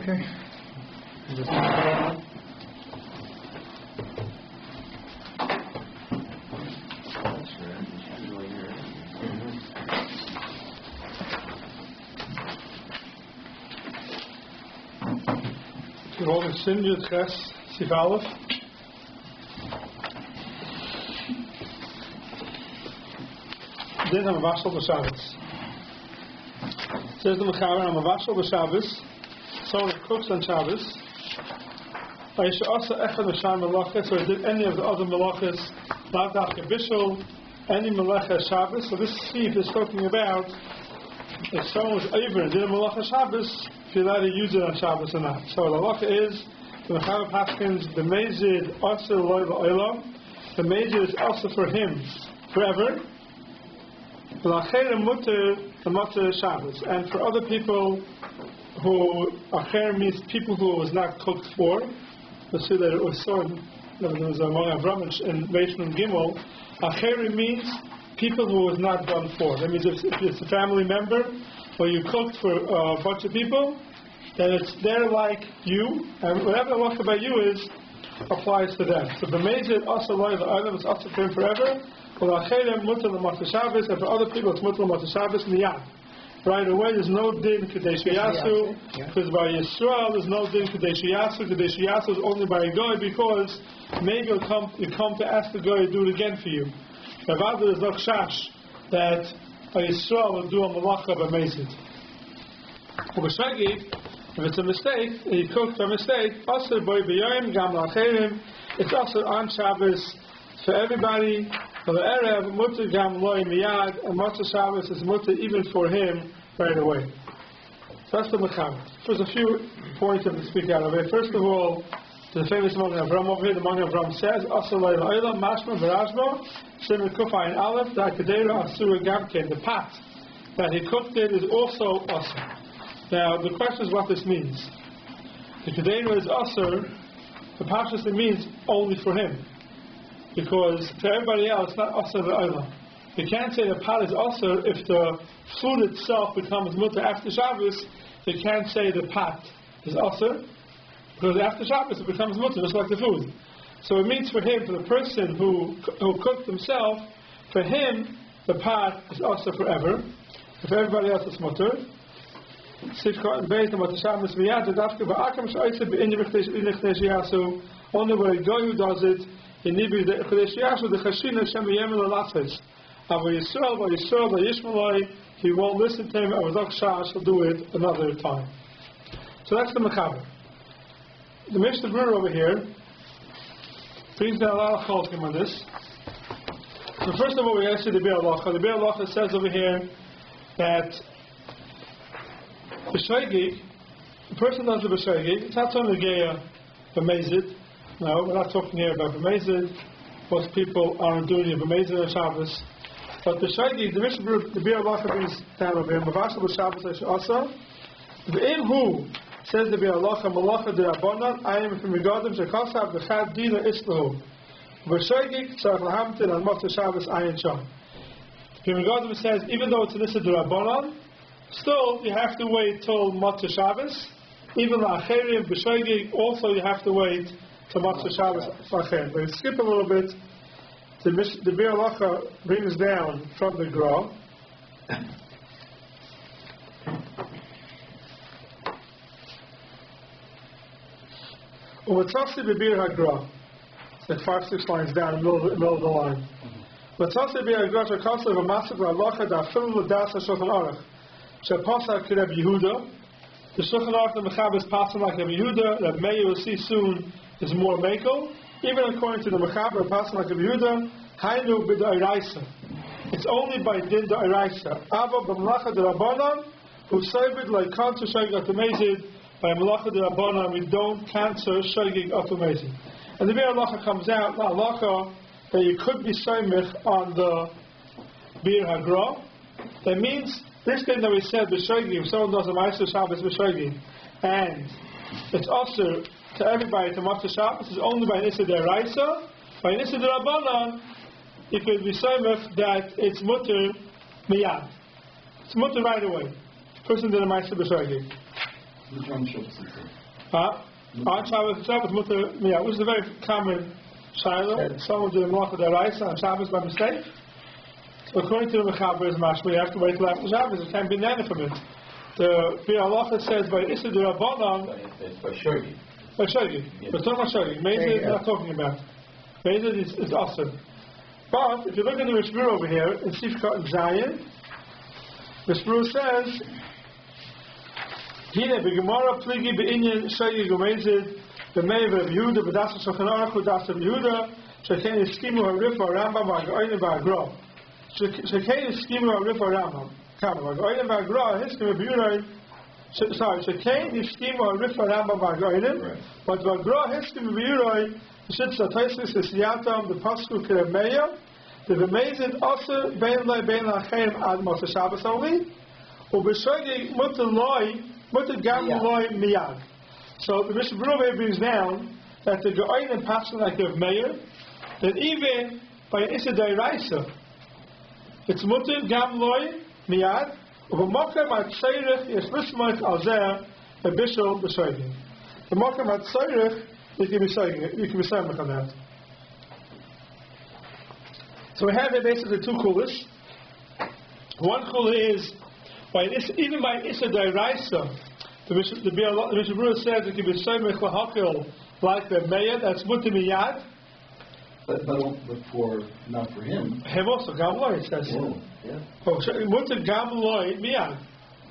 Okay. Gewoon in Sin Yud Ches Sif Aleph. Dit hebben we washel de Shabbos. Says the Mechaber, I'm a washel the Shabbos. Someone who cooks on Shabbos. I should also echad Mesham Melachas, so I did any of the other Melachas, halacha-theory, any Melacha Shabbos. So this seif is talking about if someone was over and did a Melacha Shabbos, if you're allowed to use it on Shabbos or not. So the halacha is, the Mechaber Paskins, the Mezid also loy v'olam, the Mezid is also for him forever. The mutter Shabbos, and for other people who acher means people who was not cooked for. We'll see that it was sown. There was a Moya Bramish in Reishon Gimel. Acher means people who was not done for. That means if it's a family member or you cooked for a bunch of people, then they're like you, and whatever the halacha about you is applies to them. So the Mezid also lies the item is also for him forever. Well, acherem mutter l'matzah Shabbos, and for other people it's mutter l'matzah Shabbos miyad. Right away, there's no din kadesh yasu, because by Yisrael there's no din kadesh yasu. Kadesh yasu is only by a goy, because maybe you come to ask the goy to do it again for you. But there's no chash that a Yisrael will do a malacha of a mezid. If it's a mistake, and he cooked by mistake, also boy b'yoyim gam l'acherim, it's also on Shabbos for everybody. For the Erev, mutter gam loy miyad, and mutter Shabbos is mutter even for him right away. So that's the Mechaber. There's a few points to speak out of it. First of all, the famous Magen Avram over here, the Magen Avram says, also loy l'olam, mashma v'rashma, shemen kufayin aleph, da kedera asura gamken, the pot that he cooked it is also asur. Now, the question is what this means. The kedera is asur, the pashtus it means only for him. Because for everybody else, it's not asur v'olam. You can't say the pot is asur if the food itself becomes mutter after Shabbos. You can't say the pot is asur, because after Shabbos it becomes mutter, just like the food. So it means for him, for the person who cooked himself, for him the pot is asur forever. For everybody else it's mutter. Only where a guy who does it, he needs the Chazara Siman, he won't listen to him, and he'll do it another time. So that's the Mechaber. The Mishnah Brewer over here brings down a lot of chalkim on this. So first of all, we answer the Bir Halacha. The Bir Halacha says over here that the person does the b'shoigig, it's not only geya b'mezid. No, we're not talking here about b'mezid. Most people aren't doing it b'mezid on Shabbos. But the b'shoigig, the Bir Halacha brings down over here, mavashal b'Shabbos also. V'im hu, says the Bir Halacha, malacha d'Rabbanan, ayim from Megadim, shechasav v'chad dina islahu. B'shoigig, tzarech lahamtin, al motzei Shabbos ayin sham. The Megadim says, even though it's an issa d'Rabbanan, still, you have to wait till Motzei Shabbos. Even l'acheri and b'shoigig, also you have to wait till Motzei Shabbos l'acheri. But skip a little bit. The Bir Halacha brings down from the Gra. U'matzasi b'bir ha'gra. It's like 5-6 lines down in the middle of the line. U'matzasi b'bir ha'gra shekasa v'masik v'halacha da'afil l'das ha'shulchan aruch. Shepasach Reb Yehuda, the Shulchan Aruch the Mechaber is passing like Reb Yehuda. Reb Meir will see soon is more mekel. Even according to the Mechaber, passing like Reb Yehuda, Hainu b'da'iraisa. It's only by din da'iraisa. Ava b'melacha d'Rabbanan, who saved like cancer shogig atamezid. By melacha d'Rabbanan, we don't cancer shogig atamezid. And the Bir Halacha comes out, the halacha that you could be soymich on the Bir Hagra. That means this thing that we said, b'shoigim, if someone does a Ma'aser Shabbos b'shoigim, and it's also to everybody to Motzei Shabbos, is only by Nisa D'Oraisa. By Nisa D'Rabbanan, it could be soymech that it's mutter miyad. It's mutter right away. The person did a Ma'aser b'shoigim. Which one Shabbos is it? On Shabbos mutter miyad, which is a very common shiloh. Someone doing malacha d'oraisa on Shabbos by mistake. So according to the Mechaber is mashma, you have to wait till after Shabbos. It can't be nana from it. The halacha says by Issa d'Rabbanan. It's by Shogi. By Shogi. We're talking about Shogi. Mezid we're not talking about. Mezid is awesome. But if you look at the Mishmur over here in Sifka and Zion, Mishmur says, Hine begemara pligi beinyan Shogi gemezid b'mei v'Yehuda b'dasa Shulchan Aruch b'dasa Yehuda sheken yiskimu harif ha'Rambam v'ag'oyin v'agra sheken yiskimu harif ha'Rambam kama v'ag'oyin v'agra hiskim v'Yehuda sheken yiskimu harif ha'Rambam v'ag'oyin but v'agra hiskim v'Yehuda Shitza Taisis is Yatam, the Pasku Kiremeya, the Vemezid also Ben Lai Ben Lachem Ad Moshe Shabbos only, or Beshogi Mutaloi, Mutagam Loi Miyag. So the Bishop Rubei brings down that the Goin and Pasku like the Mayor, that even by Issa Dairaisa, it's Mutagam Loi Miyag, or Mokem at Seirich is Lishmoit Alzer, a Bishop Beshogi. The Mokem at Seirich. You can be saying on that. So we have basically two kulas. One kula is even by Issa Dairaisa, the Bishop Brewer says it can be seif like the mayor, that's mutter miyad. But for not for him. Him also gamloi, it says. Mutter gamloi miyad.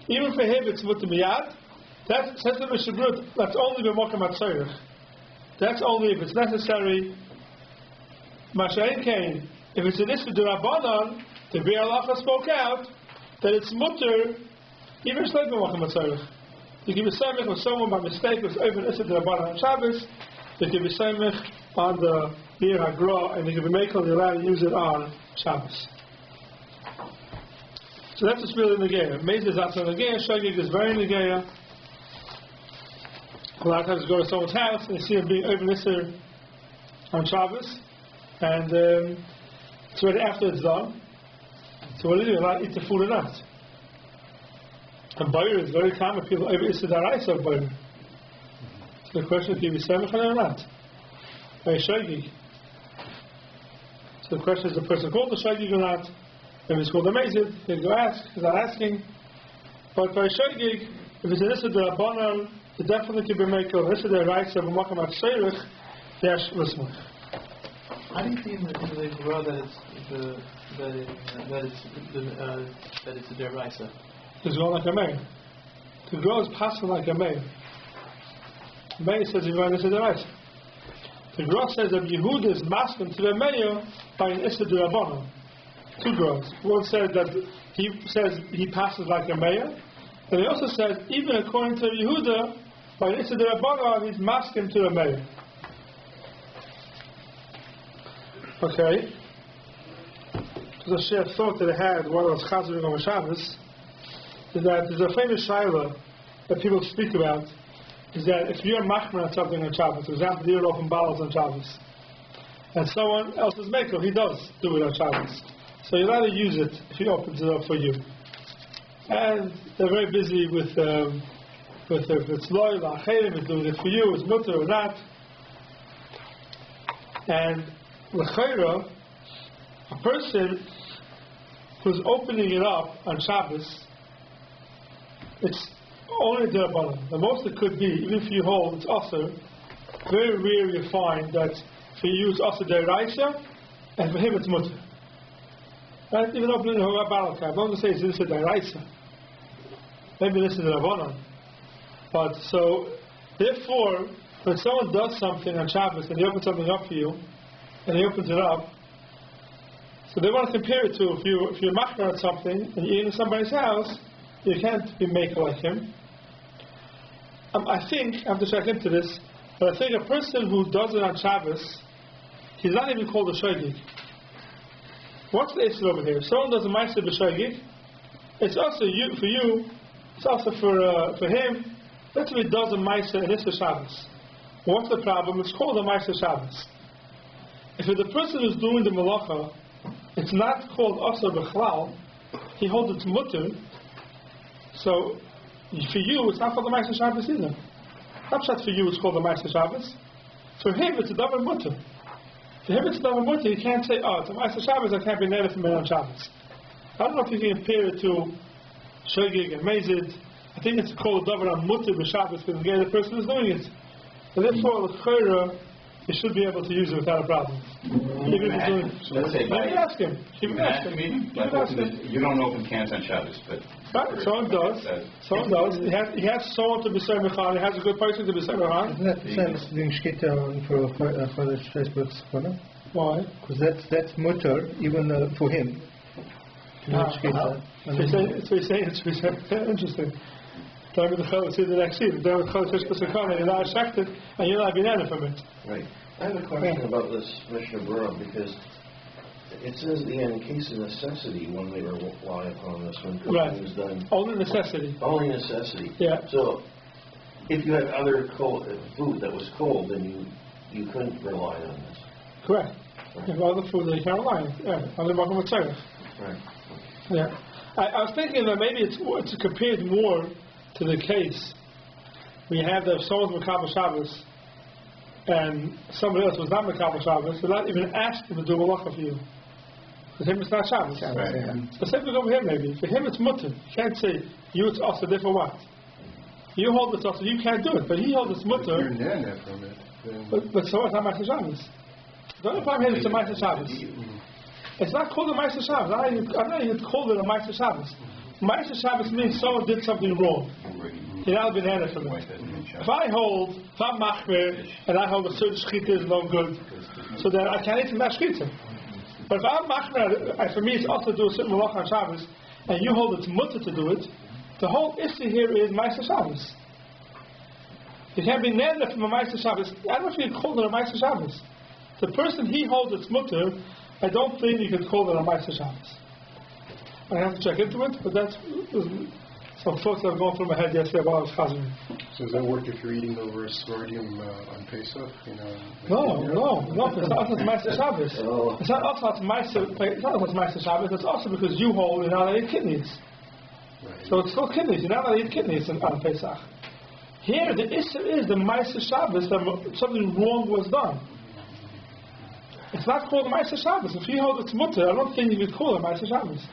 Even for him it's mutter miyad. That says the Bishop Brewer, that's only the mokam atzorich. That's only if it's necessary. Mashayin Kain, if it's an Issa d'Rabbanan, the Biur Halacha spoke out that it's mutter, even if it's like a you can be seimich if someone by mistake was over an Issa d'Rabbanan on Shabbos, you can be seimich on the Biur HaGra, and you can be making you're allowed to use it on Shabbos. So that's just really Negeya. Mezid is also Negeya, Shogig is very Negeya. A lot of times you go to someone's house and you see him being over Nisr on Shabbos, and it's already after it's done. So what do you do? Allowed to eat the food or not? And Bayer is very common. People over Issa Daraisa of Bayer. So the question is, do you be Semich or not? By Shogig. So the question is, the person called the Shogig or not? If it's called a Mezid, they go ask, he's not asking. But by Shogig, if it's an Issa D'Rabbanan, it definitely can be made of this is the rights of a makam at seirich dash lismach. How do you see in the Gemara that it's a deraisa? It's going like a mayor. The Gemara is passing like a mayor. The mayor says it's a deraisa. The Gemara says that Yehuda is masking to the mayor by an Issa d'Rabbanan. Two Gemaras. One says that he passes like a mayor. And he also says even according to Yehuda, by Issa d'Rabbanan, he's masking to the mayor. Okay. There's a sheer thought that I had while I was chazering on Shabbos, is that there's a famous shiloh that people speak about, is that if you're machmer on something on Shabbos, for example, you're open bottles on Shabbos, and someone else is maker, he does do it on Shabbos. So you're allowed to use it if he opens it up for you. And they're very busy with if it's loyal, is doing it for you, it's mutter or not. And l'chayra, a person who's opening it up on Shabbos, it's only d'Rabbanan. The most it could be, even if you hold it's also very rare you find that if you use also d'Oraisa, and for him it's mutter. Right? Even opening a bottle cap, I'm going to say it's d'Oraisa. Maybe this is d'Rabbanan. But so, therefore, when someone does something on Shabbos and they open something up for you, and he opens it up, so they want to compare it to if you're machmer at something and you're in somebody's house, you can't be maker like him. I think, I have to check into this, but I think a person who does it on Shabbos, he's not even called a shogig. What's the issue over here? If someone does a ma'aser b'shogig, it's also for you, it's also for him. Let's say he does a ma'aser and it's a Shabbos. What's the problem? It's called a ma'aser Shabbos. If the person who's doing the malacha, it's not called asar b'chlal, he holds it's mutter. So For you, it's not called the Ma'aser Shabbos either. Not just for you, it's called the Ma'aser Shabbos. For him, it's a double mutter. For him, it's a double mutter. You can't say, oh, it's a Ma'aser Shabbos, I can't be netted from it on Shabbos. I don't know if you can compare it to Shogig and Mezid. I think it's called a double on mutter b'Shabbos because again, the person is doing it. And therefore, the you should be able to use it without a problem. Even if doing it. Let's say, ask him. You don't open cans on Shabbos, but right, someone does. Someone does. He has someone to be seif. He has a good person to be seif. Isn't that the same as doing shkita for the Facebook? Why? Because that's mutter even for him. So you're saying it's interesting. Time with the chol, see the next scene. Time with the chol, you're not affected, and you're not being added from it. Right. I have a question about this Mishnah Berurah because it says in case of necessity one may rely upon this when cooking is done. Only necessity. Only necessity. Yeah. So if you had other food that was cold, then you couldn't rely on this. Correct. Right. If other food that you can't rely on. Yeah. Only welcome with seif. Right. Yeah. I was thinking that maybe it's compared more to the case when you have the sources-mekorot Shabbos and somebody else was not Mekabel Shabbos, they're not even asking to do halacha for you. For him it's not Shabbos. Specifically over here maybe. For him it's mutter. You can't say, you it's also different what? You hold it's also, you can't do it, but he holds it's mutter. You're nana from it. But so it's not Ma'aser Shabbos. The only problem here is the Ma'aser Shabbos. It's not called a Ma'aser Shabbos. I'm not even called it a Ma'aser Shabbos. Ma'aser Shabbos means someone did something wrong. You're not been added from it. If I'm machmer, and I hold a certain shkita is no good, so then I can't eat from that shkita. But if I'm machmer, for me it's also to do a certain halacha on Shabbos, and you hold it's mutter to do it, the whole issue here is Ma'aser Shabbos. You can't be netted from a Ma'aser Shabbos. I don't know if you can call it a Ma'aser Shabbos. The person he holds it's mutter, I don't think you can call it a Ma'aser Shabbos. I have to check into it, but that's some thoughts that have gone through my head yesterday while I was chazering. So does that work if you're eating over a sordium on Pesach? No. It's not as Ma'aser Shabbos. It's not also as Ma'aser Shabbos. It's also because you hold you're not allowed to eat kidneys. Right. So it's still kidneys. You're not allowed to eat kidneys on Pesach. Here the issue is the Ma'aser Shabbos that something wrong was done. It's not called Ma'aser Shabbos. If you hold it's mutter, I don't think you could call it Ma'aser Shabbos.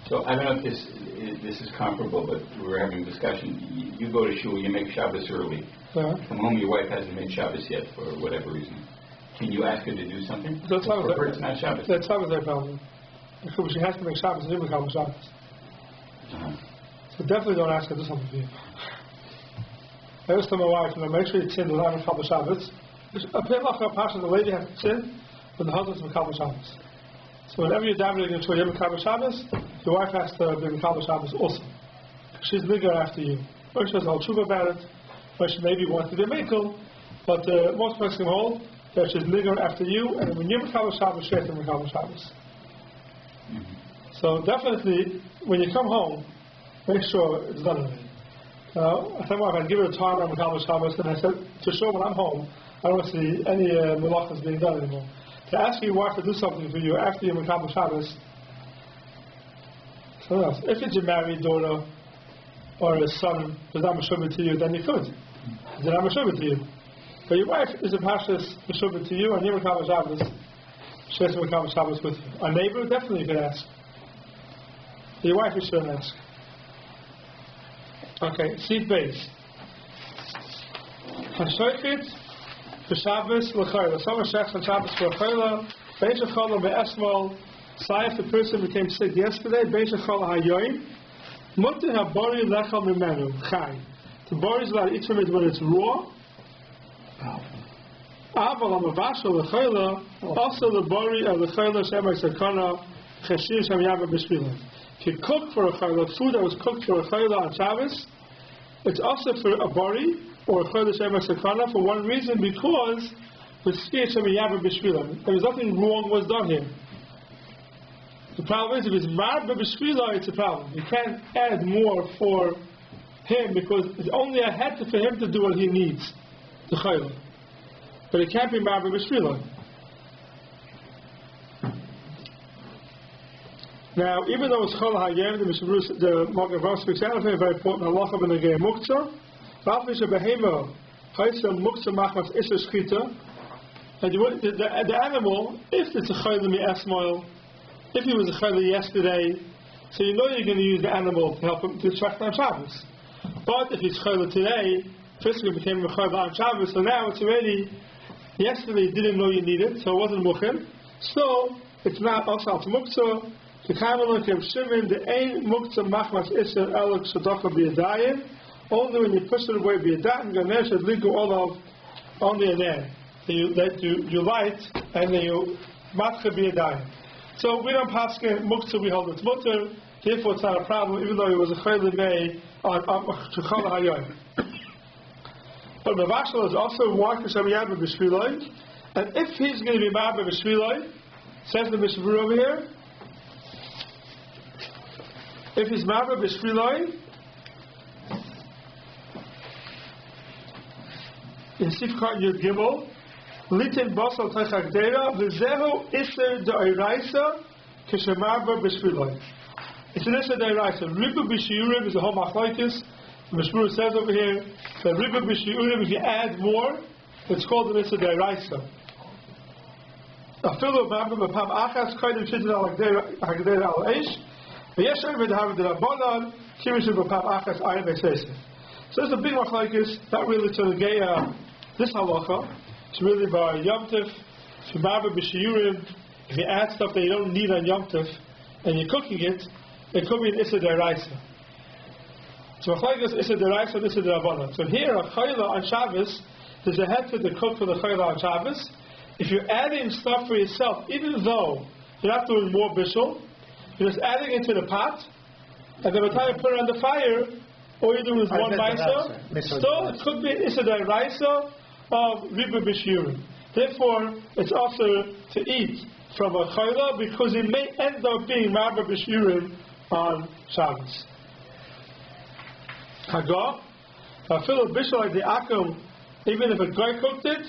So I don't know if this is comparable, but we're having a discussion. You go to shul, you make Shabbos early. Come home, your wife hasn't made Shabbos yet for whatever reason. Can you ask her to do something? That's how it's not Shabbos. That's how their problem. Because she has to make Shabbos and you become Shabbos. So definitely don't ask her to do something for you. I always tell my wife, make sure you sin when I'm Mekabel Shabbos. A halacha passion, the lady has to sin, but the husband's Mekabel Shabbos. So whenever you're davening into a Mekabel Shabbos, your wife has to be Mekabel Shabbos also. She's bigger after you. Or she has all tshuva about it, or she maybe wants to be a mekel, but most folks can hold that she's bigger after you, and when you're Mekabel Shabbos, she has to be Mekabel Shabbos. So definitely, when you come home, make sure it's done already. I tell my wife, I'd give her a time on Mekabel Shabbos, and I said, to show when I'm home, I don't see any melachas being done anymore. To ask your wife to do something for you after you're Mekabel Shabbos, something else. If it's your married daughter or a son who's not meshubit to you, then you could. They're not meshubit to you. But your wife is a pashas meshubit to you, and you're Mekabel Shabbos. She has to Mekabel Shabbos with you. A neighbor, definitely you can ask. Your wife, you shouldn't ask. Okay, seed base. Hashoifit. For Shabbos, l'chayla. Someone shechs on Shabbos for a chayla. Bein shechala me'esmol. Seif, the person became sick yesterday. Bein shechala hayoim. Mutter habori lechal mimenu. Chai. The bori is allowed to eat from it when it's raw. Aval amavashal l'chayla. Also the bori of l'chayla shemoneh-esrei cheshir shem yava b'shvila. If you cook for a chayla, food that was cooked for a chayla on Shabbos, it's also for a bori or shemoneh-esrei for one reason, because there was nothing wrong was done here. The problem is if it's marba b'shvila, it's a problem. You can't add more for him because it's only a head for him to do what he needs, the chayla. But it can't be marba b'shvila. Now, even though it's Chol HaYem, the Magen Avraham speaks out of it, a very important halacha b'negei muktzah. V'afisha behema ha'isa muktzah machmas iser shchita. And the animal, if it's a chayla mi'esmoil, if he was a chayla yesterday, so you know you're going to use the animal to help him to track on Shabbos. But if he's chayla today, physically became a chayla on Shabbos, so now it's already, yesterday you didn't know you needed, so it wasn't muchim. So it's not asal to muktzah. The Kamalak of Shimon, the ain muktzah machmas iser elok shadaka b'yadayim. Only when you push it away b'yadayim, ganesh ad ligu olav only an air. You light and then you matcha b'yadayim. So we don't pass muktzah, we hold it's mutter. Therefore, it's not a problem, even though it was a chayla may on chol hayoyim. But Mavashal is also walking Shamiyad b'shviloi, and if he's going to be mad b'shviloi, says the Mishnah over here. If he's Mabra B'Shviloi, in Sifkat Yud Gimel, Litin Basal Techagdera, V'zehu Iser Da'iraisa, K'shemabra B'Shviloi. It's an Iser Da'iraisa. Riba B'Shiurim is a whole machlokes. The Mishmur says over here that Riba B'Shiurim, if you add more, it's called an Iser Da'iraisa. Afilu Mabra B'Pam Achas, Kaidim Shidin Al-Hagdera Al-Eish, so it's a big machlokes, not really to the this halacha. It's really by Yom Tov, Shemabra b'Shiyurim. If you add stuff that you don't need on Yom Tov and you're cooking it, it could be an Issa D'Oraisa. So machlokes Issa D'Oraisa and Issa D'Rabbanan. So here, a chayla on Shabbos, there's a head to the cook for the chayla on Shabbos. If you're adding stuff for yourself, even though you're not doing more bishul, you're just adding it to the pot, and then by the time you put it on the fire, all you do is one ma'aser. Still, it could be Issa D'Oraisa of Riba B'Shiurim. Therefore, it's also to eat from a chayla because it may end up being Mabra B'Shiurim on Shabbos. Hagah, a fill bishul like the akum, even if a guy cooked it,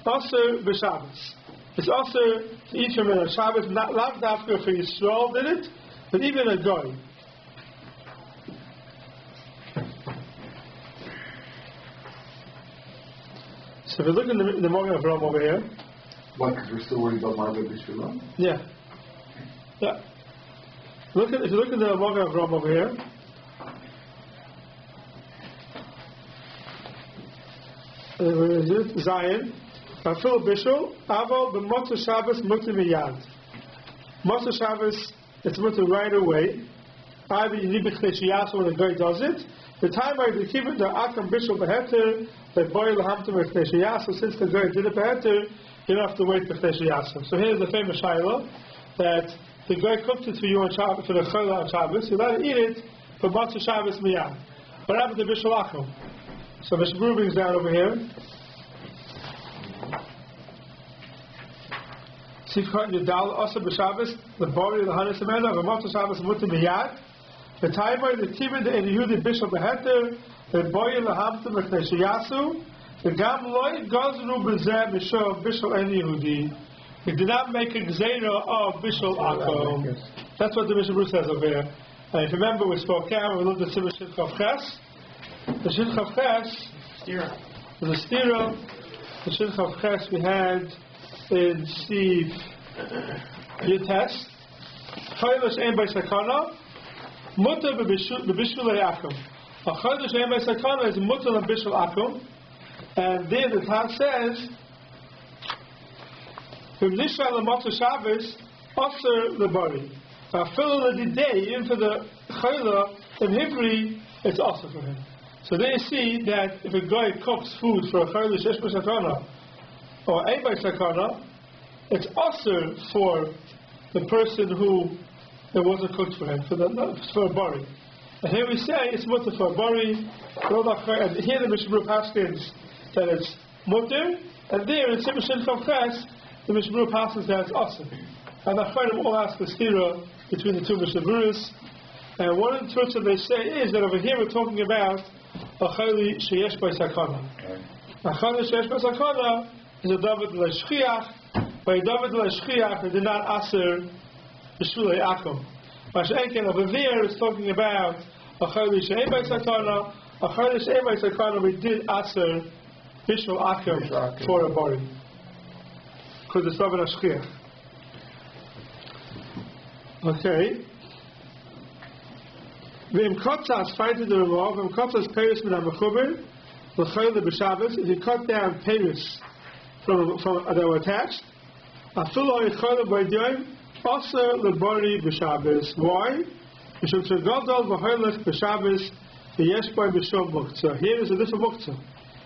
also b'Shabbos. It's also to eat from a Shabbos, not dafka for Yisrael did it, but even a guy. So if you look in the Magen Avraham over here. What, because we're still worried about Marba B'Shviloi? Yeah. Yeah. If you look at the Magen Avraham over here. Where is it? Zion. Afil Bishul, Aval, the Motzah Shabbos, Mutter Miyad. Motzah Shabbos, it's Mutter right away. Either you need B'Chnei when the guy does it. The time I keep it, the Akam Bishul Beheter, the Boy Lahamtim B'Chnei since the guy did it Beheter, you don't have to wait for B'Chnei. So here's the famous Shiloh, that the guy cooked it for you on Shabbos, for the Chayla on Shabbos, you're allowed to eat it for Motzah Shabbos Miyad. What happened to Bishul Akam? So Mr. Brew brings down over here. Sifkat Yudal Asa B'Shabbos, the body of the Hanas Amena, the Motzah Shabbos Mutter Miyad, the Taimer, the Tibur, the Yehudi Bishul Beheter, the Boy Lahamtim B'Chnei Sheyasu, the Gam Loi Gazru B'Zeh B'Shov Bishul En Yehudi. He did not make a Gzeira of Bishul Akom. That's what the Mishnah Berurah says over here. And if you remember, we spoke out, we looked at Simon Shin Chav Ches. The Shin Chav Ches, the Stira, the Shin Chav Ches we had in Steve Yites. Chaylash Ein Bei Sakana, Mutter B'Bishul Akum. A Chaylash Ein Bei Sakana is Mutter B'Bishul Akum. And there the Taz says, V'Nishra L'Motzah Shabbos, Aser L'Bari. Fill the day, even for the Chayla, in Hebrew, it's also for him. So there you see that if a guy cooks food for a Chayla Shesh Bei Sakana, or Ein Bei Sakana, it's also for the person who it wasn't cooked for him, for a bari. And here we say it's mutter for a bari, and here the Mishnah Berurah paskins that it's mutter, and there in Simon Shin Chav Ches, the Mishnah Berurah paskins that it's awesome. And the Chayim all ask the stira between the two Mishnah Berurahs. And one of the truths that they say is that over here we're talking about a chayli sheyesh by sakana. A chayli sheyesh by sakana is a david l'shchiach. By david l'shchiach, they did not aser b'shulei akum. Mashenken over there is talking about a chayli she'ei by sakana. A chayli she'ei by sakana we did aser bishul akum for a body because it's not a shchiach. Okay. V'im kotzas fighted the remov. V'im kotzas peris min ha'mechuber l'chayli b'Shabbos. If you cut down peris from that were attached, afilu yichayli b'yom aser l'bari b'Shabbos. Why? Mishum shegadol v'hoylech b'Shabbos v'yesh by b'shom muktzah. Here is a different muktzah.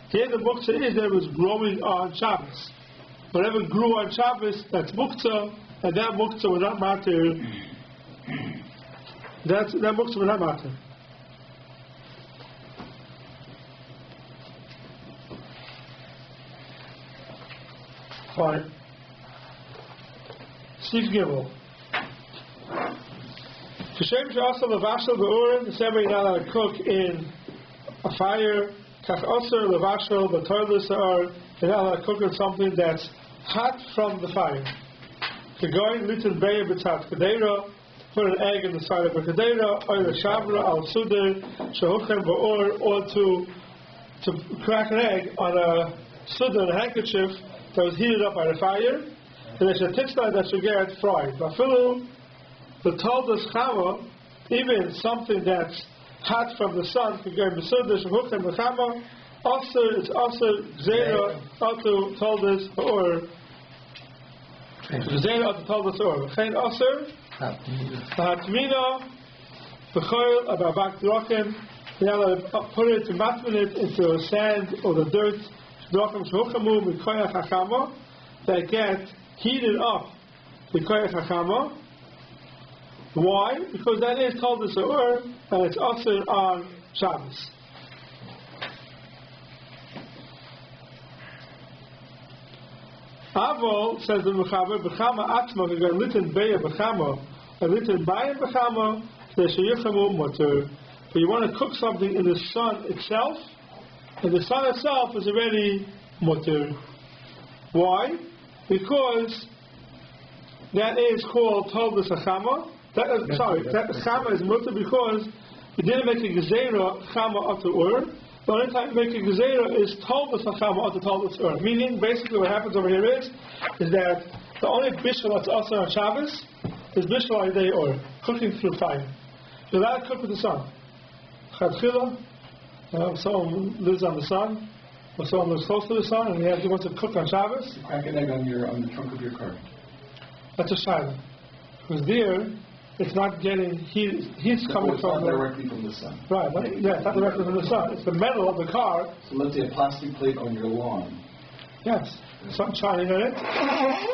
Here the muktzah is that it was growing on Shabbos. Whatever grew on Shabbos, that's muktzah, and that muktzah will not matter. That muktzah will not matter. Fine. Steve Gimel. Kashem she'asa levashel be'urim, the same way you're not allowed to cook in a fire. Kach osir levashel b'toilet sa'ar, you're not allowed to cook in something that's hot from the fire. Kegoyin litin beya b'tzat kedera, put an egg in the side of a kedera, or the shavra al suder shehuchem ba'ur, or to crack an egg on a suder, a handkerchief that was heated up by the fire, and there's a textile that should get fried. Bafilu, the Taldas Chama, even something that's hot from the sun, can go in the suder shehuchem b'chama. Also, it's also zera also Taldas or zera also Taldas or. Chain also. Hatmina, b'choil, ababak drochim. You have to put it, to matmin it into sand or the dirt. Drochim shehuchamu b'koyach hachama, that get heated up b'koyach hachama. Why? Because that is Taldas or, and it's also on Shabbos. Avol says the Mechaber, b'chama atma v'gar litin beya b'chama, and litin baya b'chama, sheyichamu motor. But you want to cook something in the sun itself, and the sun itself is already motor. Why? Because that is called Taldas Chama. That chama is motor because you didn't make a gezerah chama atu ur. The only time you make a gezerah is Taldas Chama atu Taldas ur. Meaning, basically, what happens over here is that the only bishul that's also on Shabbos is bishul al day or cooking through fire. You're allowed to cook with the sun. Chadchila, someone lives on the sun, or someone lives close to the sun, and he wants to cook on Shabbos. You crack an egg on the trunk of your car. That's a shayla. Because there, it's not getting heat's coming from directly from the sun. Right, yeah, it's not directly from the sun. It's the metal of the car. So let's say a plastic plate on your lawn. Yes, sun shining on it.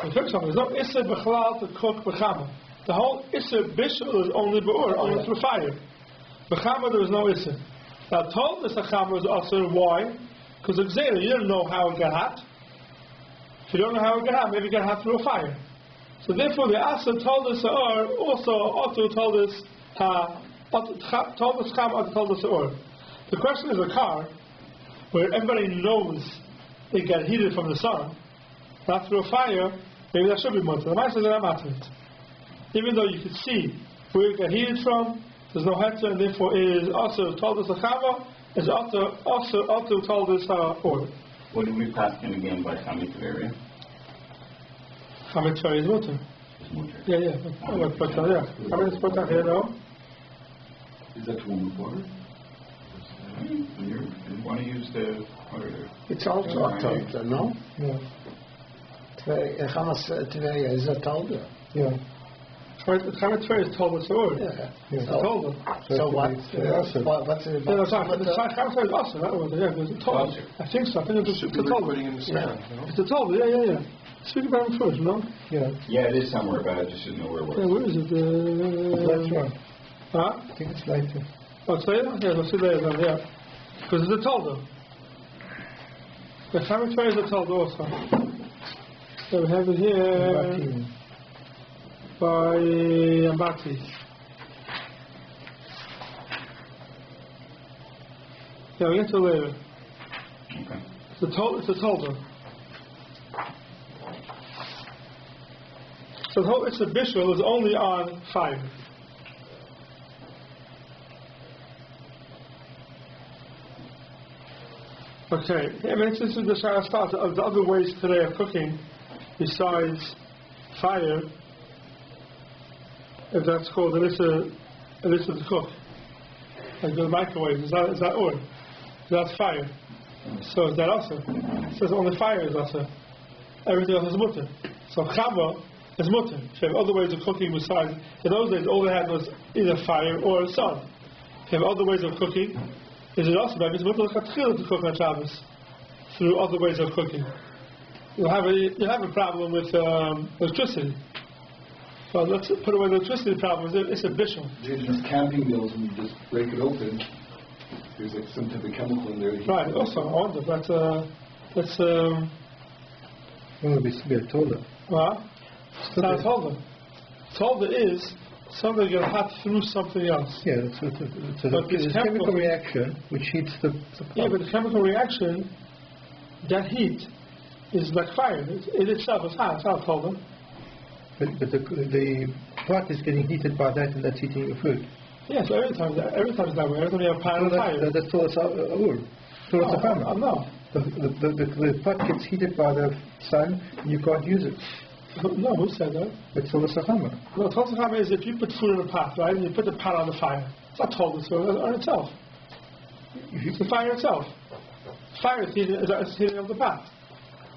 You cook something. There's no isser b'chalal to cook b'chama. The whole isser bishul is only b'ur, only through fire. B'chama there is no isser. Now told us the chama is also why? Because of Zera, you don't know how it got hot. If you don't know how it got hot, maybe it got hot through a fire. So therefore, the Asa told us also Otto told us The question is a car where everybody knows it got heated from the sun, not through a fire. Maybe that should be mutter. The Master says that matter. Even though you could see where it got heated from, there's no heter, and therefore it is also told us a chama. Is also told us order. What do we pass in again by halacha-theory? Halacha-theory is mutter. Yeah. How many spots are here now? Is that one with water? You want to use the... It's also October, no? Yeah. Today is a Talda. Yeah. Halacha-theory is told us order. Yeah. Told us. So what's it about? Halacha-theory is also that order. Yeah, it's a told. I think so. I think it's a told. It's a told. Yeah. Speak about it first, no? Yeah. Yeah, it is somewhere, but I just didn't know where it was. Yeah, where is it? Later on. Huh? I think it's later. Oh, it's later? Yeah, let's see later then, yeah. Because it's a toldo. The halacha-theory is a toldo also. So we have it here by Ambati. Yeah, we'll get to it later. Okay. It's a toldo. So the whole bishul is only on fire. Okay, I mean, this is the Shara starts. Of the other ways today of cooking, besides fire, if that's called Elissa to cook, like the microwave, is that oil? That's fire. So is that also? It says only fire is also. Everything else is mutter. So chava is mutter. If you have other ways of cooking besides, in those days all they had was either fire or sun. If you have other ways of cooking, is it also it's mutter to cook on Shabbos through other ways of cooking? You'll have a problem with electricity. Well, let's put away the electricity problem. It's a bishul. Just camping meals, when you just break it open, there's like some type of chemical in there. Right. Also, I wonder. That's Well, it used to be a torah. well, it's not a torah. Torah is something that hot through something else. Yeah, it's a chemical reaction which heats the Yeah, but the chemical reaction, that heat is like fire. It itself is hot. It's not a torah. But the pot is getting heated by that, and that's heating the food. Yes, every time it's that way. Every time you have a pan on fire. That's Torah's ur. Torah's Chama. No. The pot gets heated by the sun, and you can't use it. No, who said that? It's Torah's Chama. No, torah is if you put food in a pot, right, and you put the pot on the fire. It's not torah, it's on itself. It's the fire itself. Fire is heating up the pot.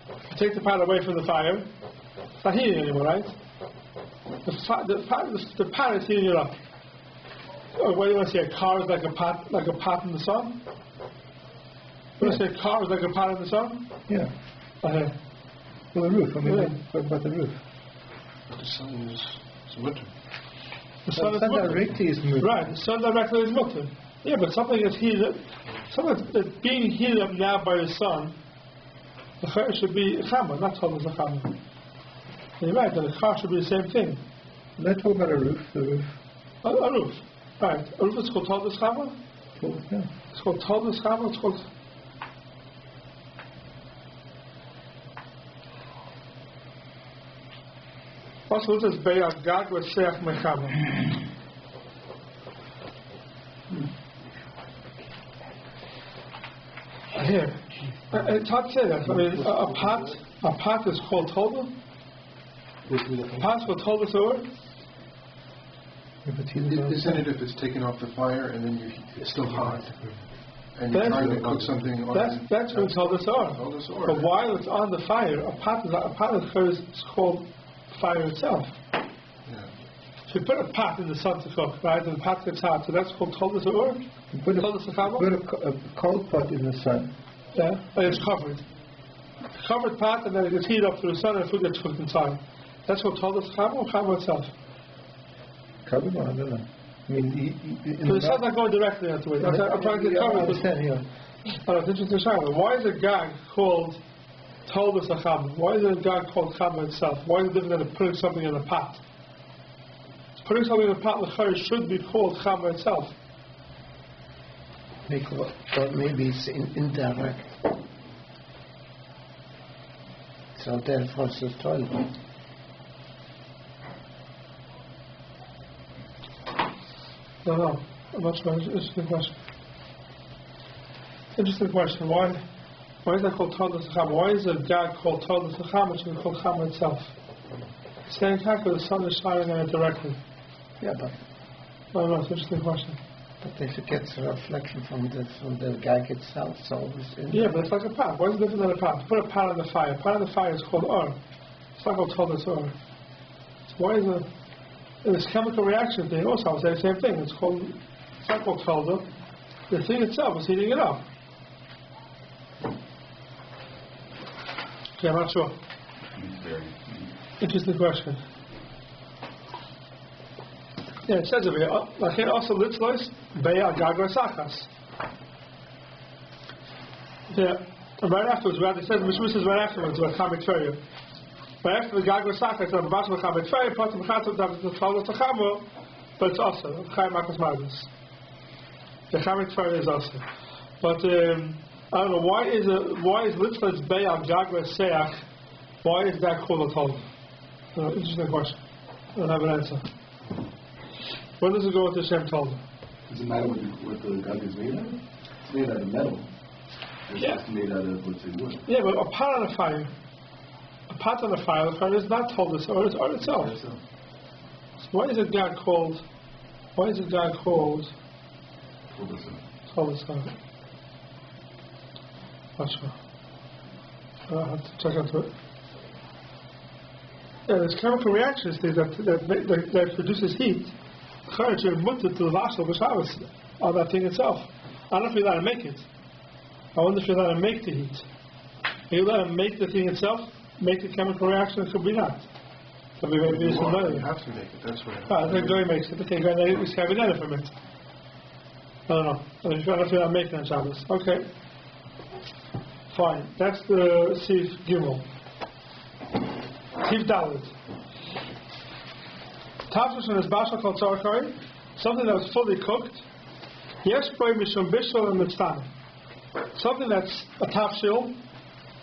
You take the pot away from the fire, it's not heating anymore, right? The pot is heating it up. What do you want to say? A car is like a pot in the sun? You want to say a car is like a pot in the sun? Yeah. Okay. Well, the roof. I mean, Yeah. what about the roof? The sun is mutter. The sun is sun mutter. directly is moving. Right, the sun directly is mutter. Yeah, but something that's heated up, something that's being heated up now by the sun, the car should be chama, not told as a chama. You're right, and the car should be the same thing. Let's talk about a roof. The roof. A roof. Right. A roof is called Todas Chama? Yeah. It's called Todas Chama, it's called... Also, this is Beyad Gag with Seif Mechama. Here. It's hard to say that. I mean, a pot is called Toda. A pot is called Toda Seor. Isn't it if it's taken off the fire and then it's still hot and you're trying to cook something on that's when Toda Seor. But while it's on the fire, a pot is called fire itself. Yeah. So you put a pot in the sun to cook, right? And the pot gets hot, so that's called Toda Seor. You put a cold pot in the sun. Yeah, and it's covered. Covered pot, and then it gets heated up through the sun, and food gets cooked inside. That's what Toda Seor or Chama itself. Covered one, I don't know. I mean, So the sun's not going directly into it. I'm trying to get covered. I understand, yeah. Oh, it's interesting, Shana. Why is a gag called Toda Seor? Why is it a gag called Chama itself? Why is it different than putting something in a pot? Putting something in a pot should be called Chama itself. Or maybe it's indirect. So therefore it's a toilet. No, I'm not sure. Interesting question. Interesting question. Why is that called Toda Seor? Why is a gag called Toda Seor, which is called Chama itself? Staying back where the sun is shining on it directly. Yeah, but No, it's an interesting question. if it gets a reflection from the gag itself, so it's in. Yeah, but it's like a pot. Why is it different than a pot? Put a pot on the fire. A pot on the fire is called or. It's not called Toda Seor. So why is it? This chemical reaction thing also, I would say the same thing. It's not called Toda. The thing itself is heating it up. Okay, I'm not sure. Interesting question. Yeah, it says over here, Lachin also litzlois beya gagra sachas. Yeah, and right afterwards, it says, Mishmu says right afterwards, about halacha-theory. Right after the gagra sachas, the bash of halacha-theory, part of the halacha-theory, but it's also, chayim makas magus. The halacha-theory is also. But, I don't know, why is litzlois beya gagra seach, why is that called a Torah? Interesting question. I don't have an answer. When does it go with the Shem Torah? Does it matter what the gag is made out of? It's made out of metal. It's Yeah. just made out of, let's say, wood. Yeah, but a pot on a fire. A pot on a fire, the fire is not told us, or it's on itself. That's all. So why is it God called? Why is it God called? Hold this up. Told us God. Not sure. I'll have to check into it. Yeah, there's chemical reactions that produces heat. You're mutter to the vashal b'Shabbos on that thing itself. I don't know if you're allowed to make it. I wonder if you're allowed to make the heat. Are you allowed to make the thing itself? Make the chemical reaction? It could be not. Could be maybe some other. You have to make it. That's right. I think Goy makes it. Okay, Goy is having that from it. I don't know. I don't know if you're allowed to make it on Shabbos. Okay. Fine. That's the seif gimel. Seif daled. Tafshon is bashal kol tzarchai, something that was fully cooked. Yes, boy mishum bishul and mitzvah. Something that's a tafshil,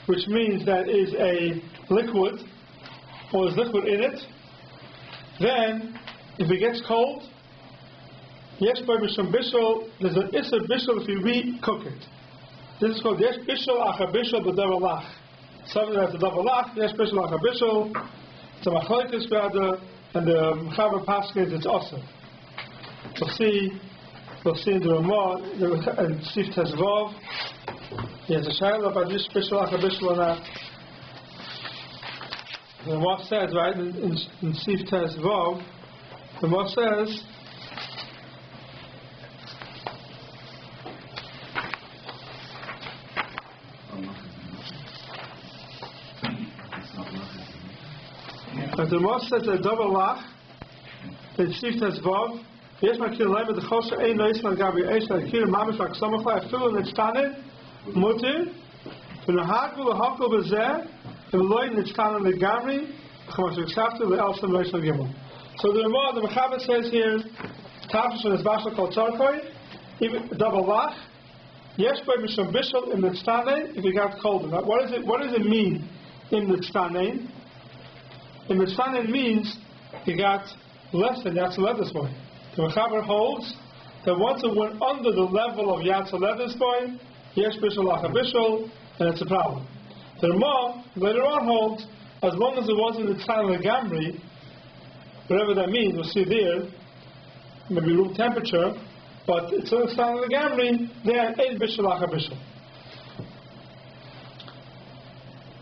which means that is a liquid, or is liquid in it. Then, if it gets cold, yes, boy mishum bishul. There's an issa bishul if you re-cook it. This is called yes bishul acha bishul b'davar lach. Something that's a davar lach. Yes bishul acha bishul. It's a machlokes rather. And the Mechaber Paskins, it's awesome. We'll see in the Ramah, and Seif Tezvav, he has a shayla about this bishul acha bishul or not. The Ramah says, right, in Seif Tezvav, the Ramah says, but the Ramah says that double lach, in Seif Tezvav, yes, my kid, the kosher ein nois al gabi eish al kid mamish like samachla afilu nitztanen mutir v'nahag v'lahakol b'zeh v'loi nitztanen legamri v'chamash v'ksaftu v'elsam nois al gimel. So the Ramah, the Mechaber says here, tafshon is bashal kol tzarchoi, even double lach, yes, by mishum bishul in nitztanen if you got cold enough. What does it mean in nitztanen? In Mitzvah means you got less than Yatzel Levis boy. The Mechaber holds that once it went under the level of Yatzel Levis boy, Yesh Bishul Acha Bishul, and it's a problem. The Ramah later on holds as long as it wasn't the Tzan Legamri, whatever that means, we'll see there, maybe room temperature, but it's a Tzan Legamri, there ain't Bishul Acha Bishul.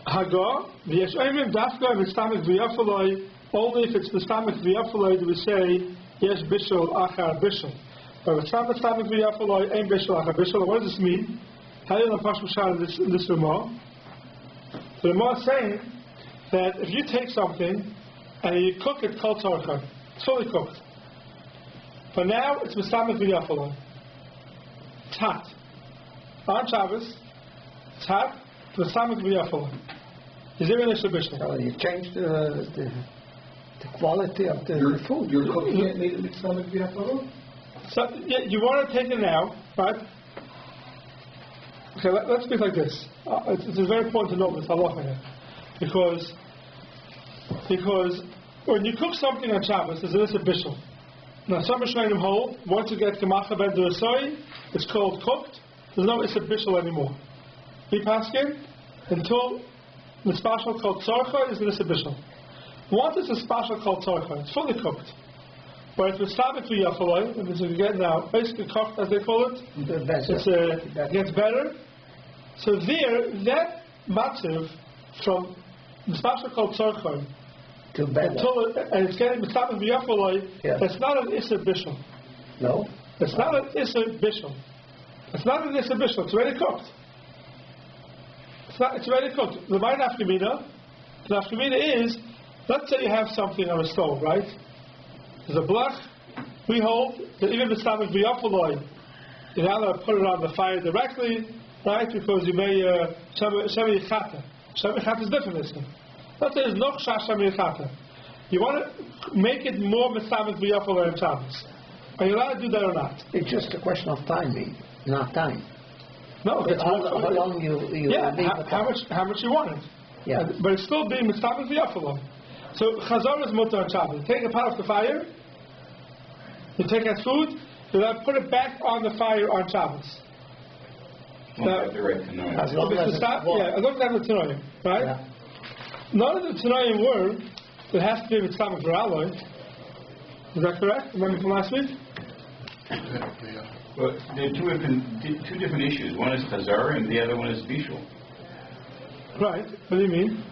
Hagar, v'yesh oimim dafka v'stamik v'yafaloi, only if it's v'stamik v'yafaloi do we say, yes, bishul, achar, bishul. But v'stamik v'yafaloi, aim bishul, achar, bishul. What does this mean? How do you know in this Ramah? The Ramah is saying that if you take something and you cook it kol tzarchai, it's fully cooked. But now it's v'stamik v'yafaloi. It's hot. On Shabbos, it's hot, v'stamik v'yafaloi. Is there any submission? So you change the quality of the food. You're cooking it, made it stomach v'yafaloi? So yeah, you want to take it now, right? Okay, let's speak like this. It's very important to know this halacha here, because when you cook something on Shabbos, there's a bishul. Now some Rishonim hold once you get gemacha ben derasoi, it's called cooked. There's no issa bishul anymore. He paskin until the special called tzarcha is an issa bishul. Once it's a special called tzarcha, it's fully cooked. But if it's stabik v'yafaloi, and as you get now, basically cooked as they call it, it gets better. So there, that matziv from the special called tzarcha and it's getting stabik v'yafaloi, that's not an issa bishul. No? It's not an issa bishul. It's not an issa bishul. It's already cooked. It's already cooked. The nafkamina is, let's say you have something on a stove, right? There's a blach. We hold that even if it's not v'yafaloi, you're not allowed to put it on the fire directly, right? Because you may shemi yichata. Shemi yichata is different, isn't it? Let's say there's no chash shemi yichata. You want to make it more mitzvah v'yafaloi on Shabbos. Are you allowed to do that or not? It's just a question of timing, not time. No, how long you how much you want it. Yeah. But it's still being mitzvah v'yafaloi. So Chazara is mutter on Shabbos. You take a pot off the fire, you take that food, you then put it back on the fire on Shabbos. Won't have the right to know. As long as it's warm. as long as it's Tanoim, right? Yeah. None of the Tanoim were there has to be with Stamach V'Raloi. Is that correct? Remember from last week? Well, there are two different issues. One is Chazara and the other one is Bishul. Right. What do you mean?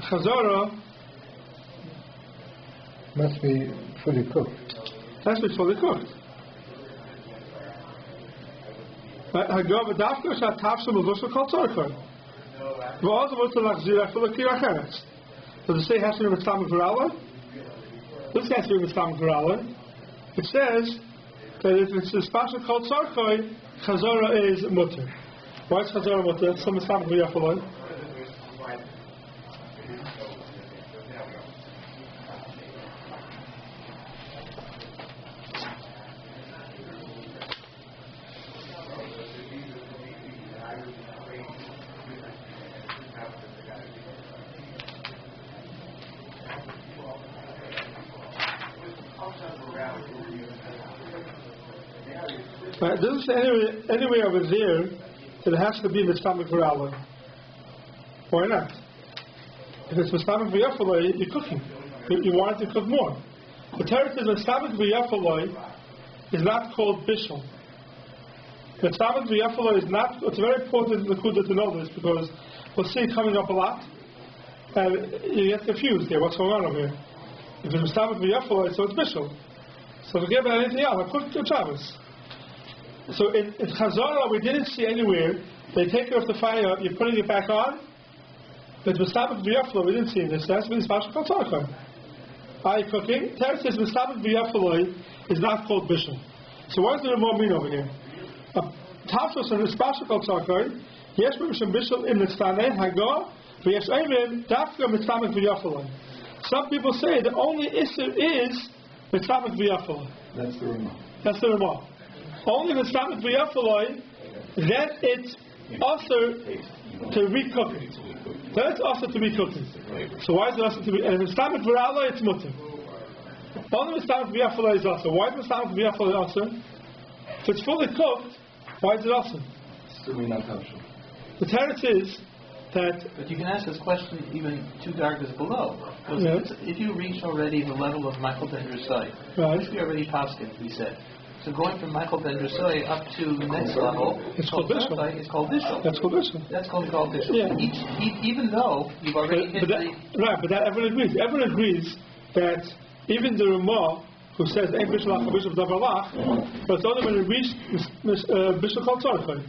Chazara Must be fully cooked. has to be fully cooked. Hagava dafka shatafshu mevushal kol tzorchoi. V'oz avot l'achzir afil l'kir acheretz. Does it say it has to be with Stamach V'Raloi? This has to be with Stamach V'Raloi. It says that if it's a special called tzorchoi, Chazara is mutter. Why is Chazara mutter? Some is Stamach V'Raloi. Right, it doesn't say anywhere over there that it has to be Stamach V'Raloi. Why not? If it's Stamach V'Raloi, you're cooking. You want it to cook more. The Torah says Stamach V'Raloi is not called bishul. Stamach V'Raloi is not. It's very important to know this because we'll see it coming up a lot, and you get confused here. What's going on over here? If it's Stamach V'Raloi, so it's bishul. So forget about anything else. I cooked Shabbos. So in Chazara, we didn't see anywhere they take it off the fire, you're putting it back on. But Stamach V'Raloi, we didn't see this. That's been special called tzorchoi. Are you cooking? Torah says Stamach V'Raloi is not called bishul. So what does the Ramah mean over here? Tafshos and special called tzorchoi. Yes, we have bishul in the stanei hagar. V'yesh oimrim dafka Stamach V'Raloi. Some people say the only issue is Stamach V'Raloi. That's the Ramah. That's the Ramah. Only the Stamach V'Raloi, then it's also to recook it. Then it's also to be cooked. So why is it also to be? And the Stamach V'Raloi, it's mutter. Only the Stamach V'Raloi is also. Why is the Stamach V'Raloi also? If it's fully cooked, why is it also? Certainly not kosher. The Torah says that. But you can ask this question even 2 dargas below. Because if you reach already the level of Michael Ben-Drusai, Right. which we already paskin, we said. So going from Michael Ben-Drusai up to the next level, It's called bishul. It's called bishul. That's called bishul. That's called bishul. Yeah. Even though you've already hit but that everyone agrees. Everyone agrees that even the Ramah, who says ain't bishul lach bishul davar lach, but it's only when it reached bishul called tzorchoi.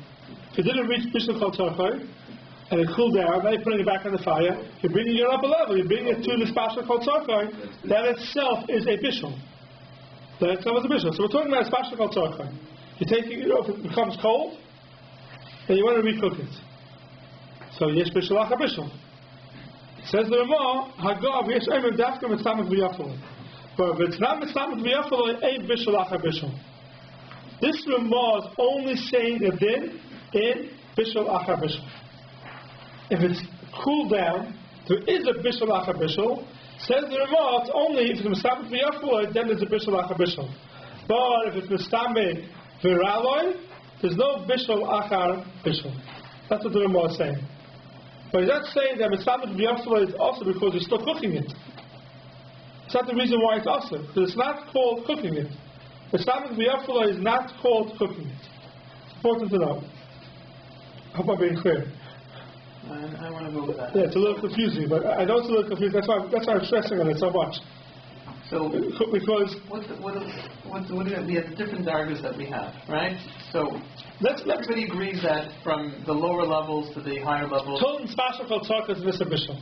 If it didn't reach bishul called tzorchoi, and it cooled down, now you're putting it back on the fire, you're bringing it up a level, you're bringing it to the special called tzorchoi, that itself is a bishul. That itself is a bishul. So we're talking about a special called tzorchoi. You're taking it off, it becomes cold, and you want to recook it. So yesh bishul lach bishul. Says the Ramah, Hagav yesh omer dafka Stamach V'Raloi. But if it's not Stamach V'Raloi, ain't bishul lach bishul. This Ramah is only saying a din in bishul lach bishul. If it's cooled down, there is a bishul lach bishul. Says the Ramah, it's only if it's Stamach V'Raloi, then there's a bishul lach bishul. But if it's Stamach V'Raloi, there's no bishul achar bishul. That's what the Ramah is saying. But he's not saying that Stamach V'Raloi is also because you're still cooking it. It's not the reason why it's also, because it's not called cooking it. Stamach V'Raloi is not called cooking it. It's important to know. I hope I'm being clear. I want to go with that. Yeah, it's a little confusing, but I know it's a little confusing. That's why I'm stressing on it so much. So because we have the different dargas that we have, right? So everybody agrees that from the lower levels to the higher levels. Total special called tzorchoi is bishul.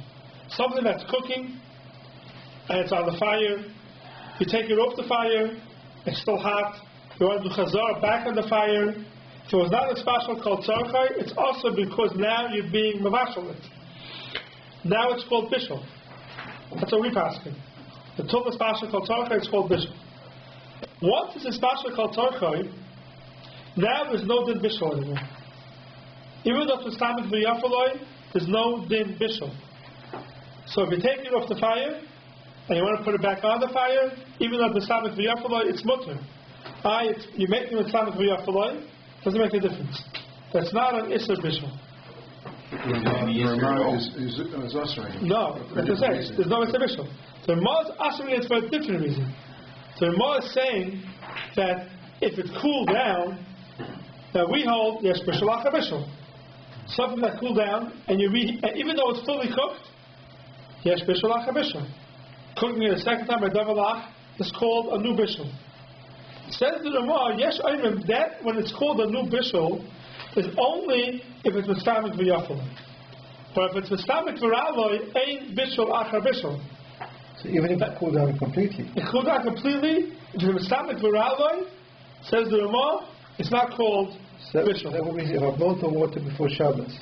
Something that's cooking and it's on the fire. You take it off the fire. It's still hot. You want to do chazar back on the fire. So it's not a special called tzorchoi. It's also because now you're being mavashal it. Now it's called bishul. That's what we're asking. The total special called tzorchoi, it's called bishul. Once it's a special called tzorchoi, now there's no din bishul anymore. Even though it's Stamach V'Raloi, there's no din bishul. So if you take it off the fire and you want to put it back on the fire, even though it's Stamach V'Raloi, it's mutter. You make it with Stamach V'Raloi, doesn't make a difference. that's not an Isser Bishul. Ramah is us right here. No, that's what I'm saying. There's no Isser Bishul. The Ramah is asking it for a different reason. The Ramah is saying that if it cooled down, that we hold Yesh Bishul Achar Bishul. Something that cooled down, and even though it's fully cooked, Yesh Bishul Achar Bishul. Cooking it a second time by double ach is called a new bishul. Says the Ramah, Yesh Ayman, that when it's called a new bishul is only if it's Mistamik V'Yafal. But if it's Mistamik V'Raloi, ain't bishul Achar Bishul. So even if it cooled down completely? It cooled down completely, if it's Mistamik V'Raloi, says the Ramah, it's not called bishul. That would be if I boiled the water before Shabbos.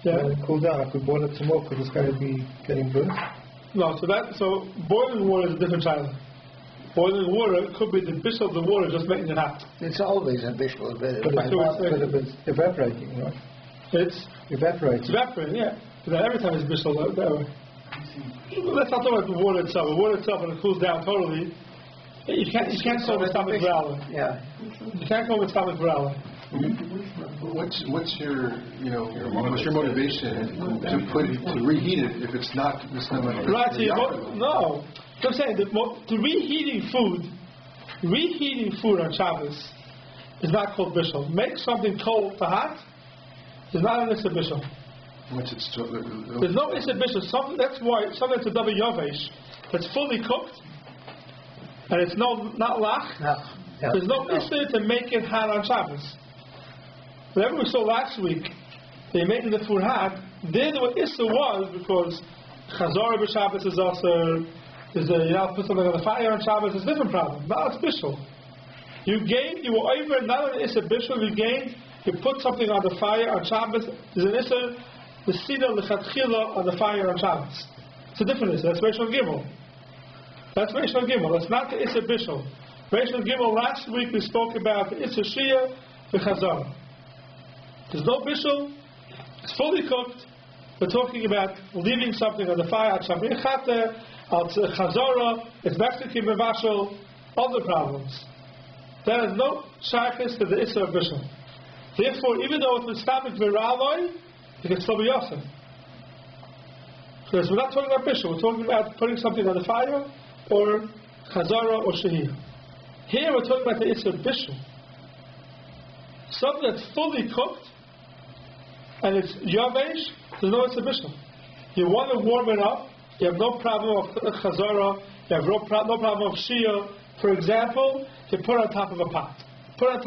Yeah. When it cooled down, I could boil it some more because it's going to be getting burnt. No, so boiling water is a different child. Boiling water could be the bishul of the water just making it hot. It's always a bishul, but it's evaporating, right? It's evaporating. Yeah. But every time it's bishul that way. Let's not talk about the water itself. The water itself, when it cools down totally, you can't call it stomach growler. Yeah. You can't call it stomach growler. What's your motivation to reheat it if it's not this time of right? So no. So I'm saying the reheating food on Shabbos is not called bishul. Make something cold to hot is not an Isser Bishul. There's no Isser Bishul. That's why something that's a double yavesh that's fully cooked and it's not lach. Yeah. There's no Isser to make it hot on Shabbos. Whatever we saw last week, they're making the food hot. There the Isser was because Chazara b'Shabbos is also put something on the fire on Shabbos. It's a different problem. Now it's bishul. You were over not an Isser bishul. You put something on the fire on Shabbos. There's an Isser the Sida l'chatchila on the fire on Shabbos. It's a different Isser. That's Rishon Gimel. That's not the Isser bishul. Rishon Gimel. Last week we spoke about the Isser Shia the Chazara. There's no bishul. It's fully cooked. We're talking about leaving something on the fire, something chate, chazara, it's Mexican mevashel, other problems. There is no sharkness to the Isser of bishul. Therefore, even though it's mistamik v'raloi, it can still be yosef. Because we're not talking about bishul, we're talking about putting something on the fire, or chazara, or shehiyah. Here we're talking about the Isser bishul. Something that's fully cooked, and it's yavesh, there's no Isser bishul. You want to warm it up, you have no problem of chazara, you have no problem of shia. For example, you put it on top of a pot. There's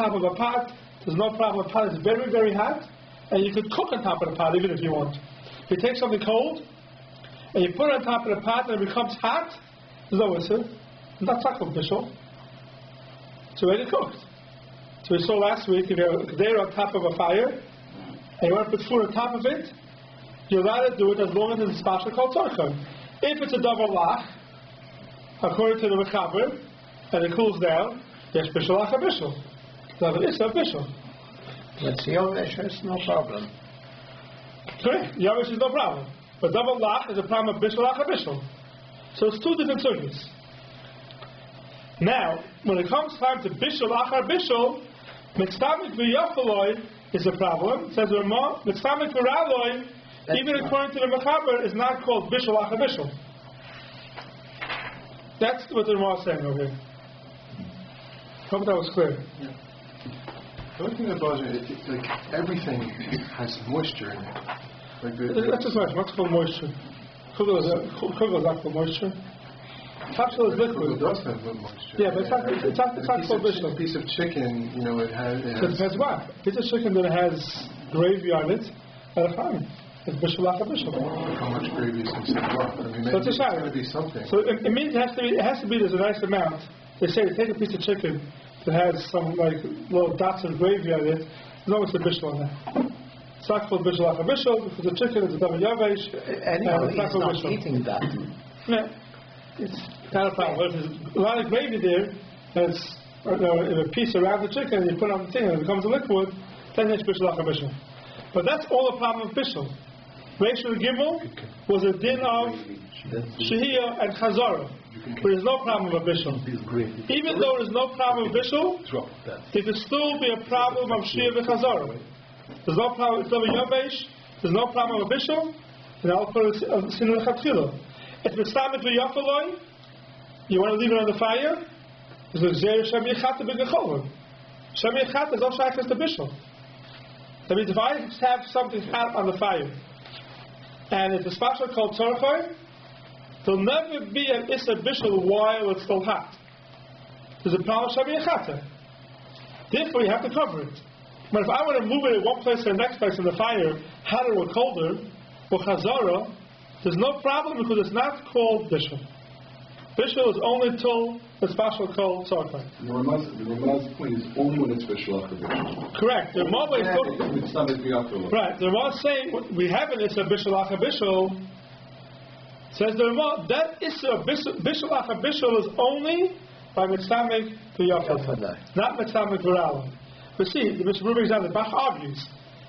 no problem. The pot is very, very hot, and you could cook on top of the pot even if you want. If you take something cold, and you put it on top of the pot and it becomes hot, there's no Isser. Not tackle bishul. It's already cooked. So we saw last week, if you have a container on top of a fire, and you want to put food on top of it, you're allowed to do it as long as it's a special called torah. If it's a double lach, according to the Mechaber, and it cools down, there's bishul achar bishul. Double Isser bishul. But yavesh is no problem. Correct. Yavesh is no problem. But double lach is a problem of bishul achar bishul. So it's two different sugyas. Now, when it comes time to bishul achar bishul, mitzvamik v'yafaloi is a problem. It says Ramah, mitzvamik v'raloi, even according to the Mechaber, is not called bishul achar bishul. That's what the Ramah is saying over here. Hope that was clear. Yeah. The only thing that bothers me is like everything has moisture in it. That's just nice. What's called moisture? Kugel is not called moisture. Capsule is liquid. It does have moisture. Yeah, but it's not called bishul. A piece of chicken, it has what? A piece of chicken that has gravy on it, that's fine. It's bishul achar bishul. How much gravy is inside what? So it's got to be something. So it means it has to be there's a nice amount. They say take a piece of chicken that has some like little dots of gravy on it. No, it's a bishul on that. It's not called bishul achar bishul because the chicken is a double yavesh. Anyhow, he's not eating that. Yeah, it's not a problem. If there's a lot of gravy there, and it's a piece around the chicken, and you put it on the thing, and it becomes a liquid, then it's bishul achar bishul. But that's all the problem of bishul. Rishon Gimel was a din of shehiyah and chazara. But there's no problem of bishul. Even though there's no problem of bishul, there could still be a problem of shehiyah and chazara. There's no problem with Yavesh. There's no problem with bishul. And I'll put it in the chatchila. If it's stammet v'yafaloi, you want to leave it on the fire. It's the Zeh Shem Yechata b'gecholin. Shem Yechata is also access to bishul. That means if I have something hot on the fire, and it's a special called torah-study, there'll never be an issa bishul while it's still hot. There's a problem with Shem Yechata. Therefore, you have to cover it. But if I want to move it at one place to the next place in the fire, hotter or colder, or chazara, there's no problem because it's not called bishul. Bishul is only till the special called torah-study. The Ramah's point is only when it's bishul after bishul. Correct. The Ramah is it's not like the right. The Ramah is saying we have an issa bishul after bishul. Says the Ramah that issa bishul after bishul is only by mitzamek to yafal, not mitzamek v'raloi. But see, the Mr. Ruben example, the Bach argues,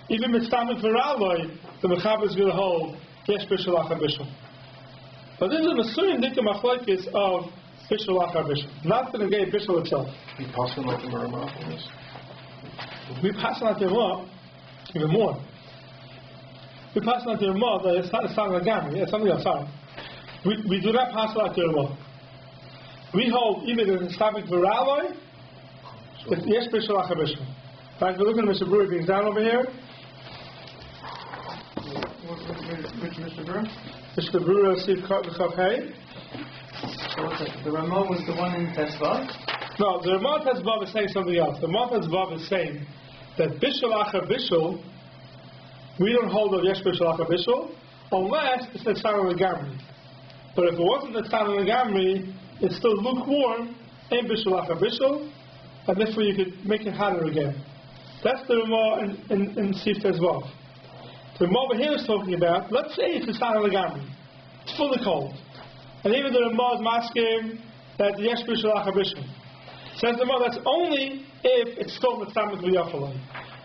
even mitzamek v'raloi, the Mechaber is going to hold yesh bishul after bishul. But this is a Masurim Dika Machlokes of bishul after bishul, not the negay bishul itself. We pass on like the Ramah on this. We pass on the Ramah even more. We pass on the Ramah that it's not a gamri, it's something else. Sorry. We do not pass on the Ramah. We hold even in Islamic Viraloi, it's yes bishul after bishul. In fact, we're looking at Mr. Brewer being down over here. Which Mr. Brewer? Mr. Brewer, seif Chav Hey. So what's it? The Ramah was the one in Tesvav? No, the Ramah Tesvav is saying something else. The Ramah Tesvav is saying that bishul after bishul, we don't hold of yes bishul after bishul unless it's the Tzara Legamri. But if it wasn't the Tzara Legamri, it's still lukewarm and bishul after bishul, and therefore you could make it hotter again. That's the Ramah in Seif Tesvav. The Ramah over here is talking about, let's say it's a Tzara Legamri. It's fully cold. And even the Ramah is masking that the yesh bishul after bishul. Says the Ramah, that's only if it's still mitzamek v'yafaloi.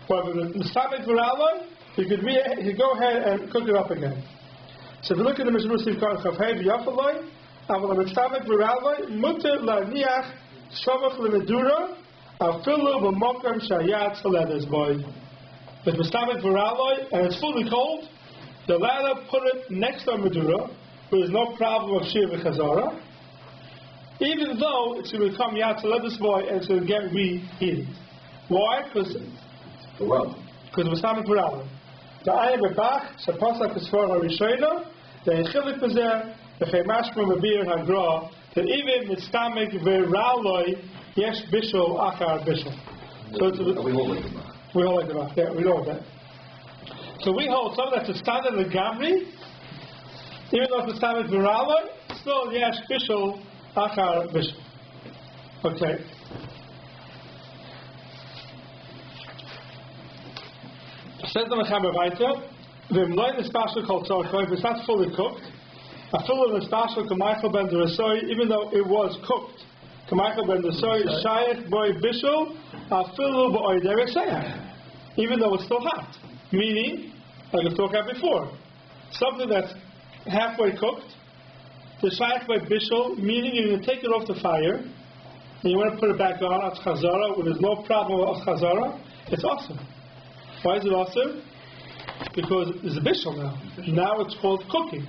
But if it's mitzamek v'raloi, you could go ahead and cook it up again. So if you look at the Mishnah Seif Chav Hey v'yafaloi, aval mitzamek v'raloi, muter la'niach shavach l'medura, afilu b'mokam shayat saledis boy. If it's mitzamek v'raloi and it's fully cold, you're allowed to put it next to a medura, where there's no problem of shir v'chazara, even though it's going to become yat saledis boy and it's going to get reheated. Why? Because it's mitzamek v'raloi. The ayah b'bach shapasak esfor harishayna, the echilik b'zeh, the chemashma mabir hagra, that even mitzamek v'raloi yesh bishul achar bishul. So we hold like the Bach. Yeah, we know that. So we hold something that's a standard legamri, even though it's a standard v'raloi, still yesh bishul achar bishul. Okay. Says the Mechaber weiter, v'mloi nespashel kol tzorchoi, if it's not fully cooked, afilu nespashel k'maychel ben derasoi, even though it was cooked, k'maychel ben derasoi, shayach boy bishul, afilu b'oi dereseyach, even though it's still hot. Meaning, like we talked about before, something that's halfway cooked, the shayach boy bishul, meaning you're going to take it off the fire, and you want to put it back on at chazara, where there's no problem of chazara, it's awesome. Why is it awesome? Because it's a bishul now. Now it's called cooking.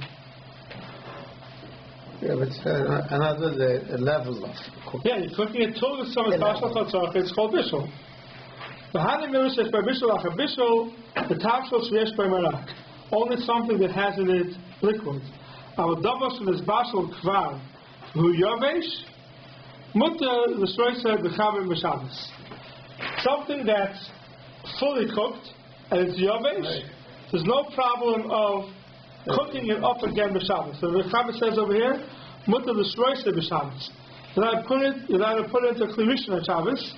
Yeah, but it's another level of cooking. Yeah, you're cooking it till the summer it's called bishul. The Hanim says by bishul after bishul, the tafshel shviesh by marak. Only something that has in it liquid. Our davos from this bashul kvar, who yavesh, mutter the shroisa b'chavim b'shabbos. Something that's fully cooked and it's yavesh, there's no problem of cooking it up again b'Shabbos. So the Chaber says over here, mutter the shroisa b'Shabbos. You're allowed to put it into klirishin on Shabbos.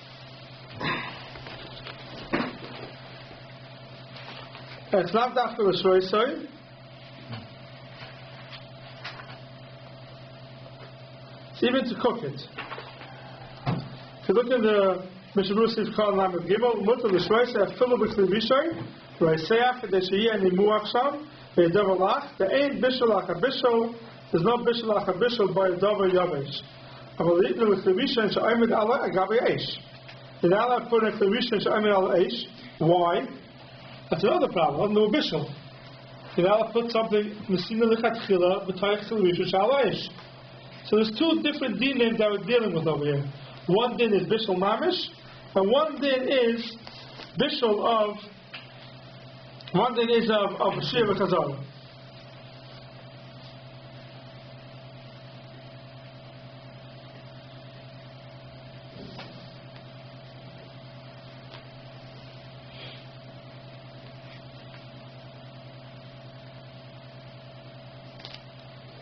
And it's not after the shroisa. It's even to cook it. If you look at the Mishnah Seif Kol Lamed Gimel, mutter the shroisa afilu b'klirishin, Raiseach Kadeshiyah and Nimuach Sham, Ve'edavalach, the ain't bishul achar bishul, there's no bishul achar bishul by a davar yavesh. Avalitna with Klevisha and Sha'aymed Allah Agabe Eish. And Allah put a Klevisha and Sha'aymed Allah Eish. Why? That's another problem. No bishul. You're allowed to put something Messina lechatchila b'tayich tzilvishu shalayish. So there's two different dinim that we're dealing with over here. One din is bishul mamish, and one din is bishul of shir v'chazara.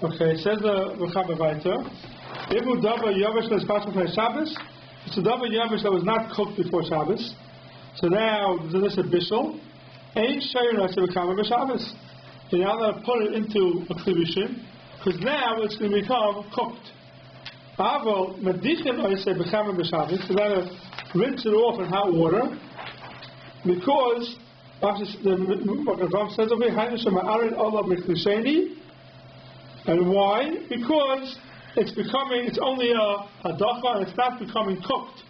Okay, it says the Mechaber Vayter. Ibu Dava Yavish that's passed before Shabbos. It's a Dava Yavish that was not cooked before Shabbos. So now this is a bishul. Ain't Shayr Nasa Mechaber Shabbos. You're now going to put it into a kooking-bishul because now it's going to become cooked. Aval Medichin I say Mechaber Shabbos. So now rinse it off in hot water because the Rav says over here Hainu Shema'arin Allah B'Klisheni. And why? Because it's only a hadacha, and it's not becoming cooked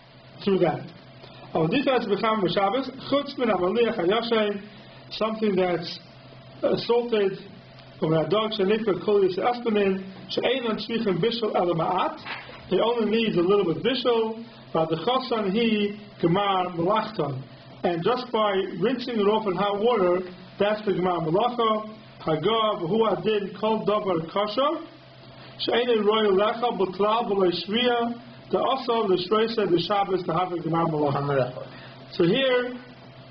through that. Something that's salted from a dog, it only needs a little bit bishul, and just by rinsing it off in hot water, that's the gemar malacha. Hagav who adin kol davar kosher she'ein royal lecha b'klal v'lo shviya the also the shreisa the Shabbos the havik gemar malacha. So here,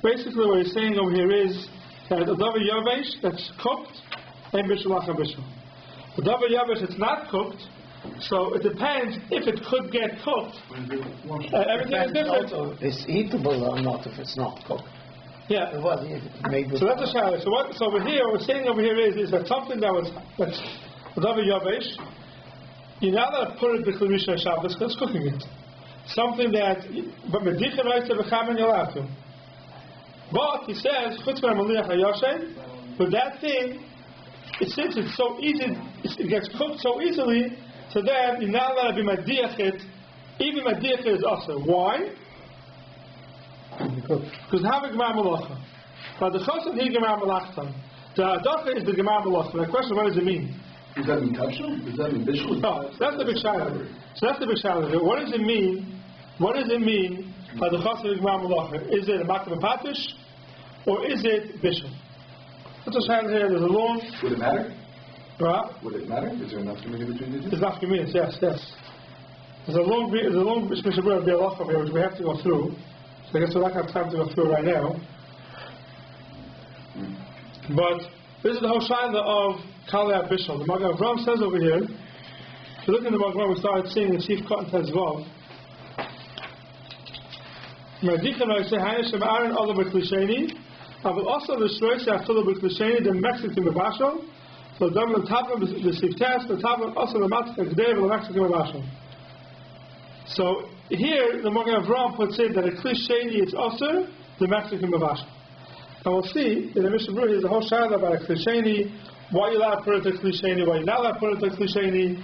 basically what he's saying over here is that a davar yavesh that's cooked and bishul lacha bishul. The davar yavesh that's not cooked, so it depends if it could get cooked. Everything is different. It's eatable or not if it's not cooked. Yeah. So that's a shadow. So over here, what we're saying over here is that something that's Davar Yavesh, you're not allowed to put it in the Shabbos because it's cooking it. Something that, but Medichin Reitze V'chamen you're allowed to. But he says, Chutz V'Amaliach HaYoshen, but that thing, since it's so easy, it gets cooked so easily, so then you're not allowed to be Mediach it, even Mediach it is also. Why? Because have a gemar malacha. But the chosan he gemar malachtan. The hadacha is the gemar malacha. The question: what does it mean? Does that mean kashrut? Does that mean bishul? No, that's the big shadow. So that's the big shadow. What does it mean? What does it mean by the chosan gemar malacha? Is it a makav patish or is it bishul? That's a shadow here. There's a long. Would it matter? Right? Would it matter? Is there enough community between the two? There's enough community. Yes. There's a long SEMICHA Program halacha here which we have to go through. So I guess we're not going to have time to go through right now. But this is the whole shaila of Kalei Bishul. The Magen Avraham says over here, if you look in the Magen Avraham, we started seeing in Chief Cotton Tezvav. Medichin I say, Hainu Shema'arin Allah B'Klisheni, I will also destroy Sha'afila B'Klisheni, the Mexican Mebashal, so the Dam L'Tabla B'Siftes, the Tabla also the Matzah G'dev, the Mexican Mebashal. So here the Magen Avraham puts in that a klisheni it's also the Mexican mavashal. And we'll see in the Mishnah Berurah there's a whole shaila about a klisheni, why you're allowed to put it in a klisheni, why you're not allowed to put it in a klisheni,